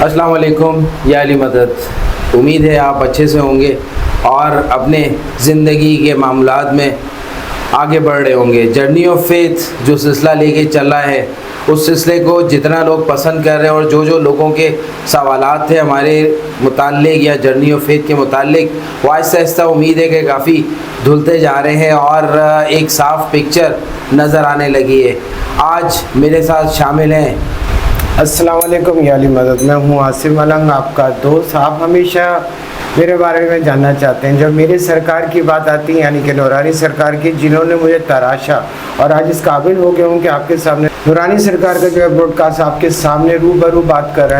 अस्सलाम वालेकुम या अली मदद। उम्मीद है आप अच्छे से होंगे और अपने ज़िंदगी के मामलात में आगे बढ़ रहे होंगे। जर्नी ऑफ फेथ जो सिलसिला लेके चल रहा है, उस सिलसिले को जितना लोग पसंद कर रहे हैं और जो लोगों के सवालात थे हमारे मुताल्लिक या जर्नी ऑफ फेथ के मुताल्लिक, वो आहिस्ता आहिस्ता उम्मीद है कि काफ़ी धुलते जा रहे हैं और एक साफ़ पिक्चर नज़र आने लगी है। आज मेरे साथ शामिल हैं। अस्सलाम वालेकुम या अली मदद। मैं हूँ आसिफ मलंग, आपका दोस्त। आप हमेशा मेरे बारे में जानना चाहते हैं। जब मेरी सरकार की बात आती है, यानी कि नूरानी सरकार की, जिन्होंने मुझे तराशा और आज इस काबिल हो गया हूँ कि आपके सामने नूरानी सरकार का जो है ब्रॉडकास्ट आपके सामने रूबरू बात कर रहा है।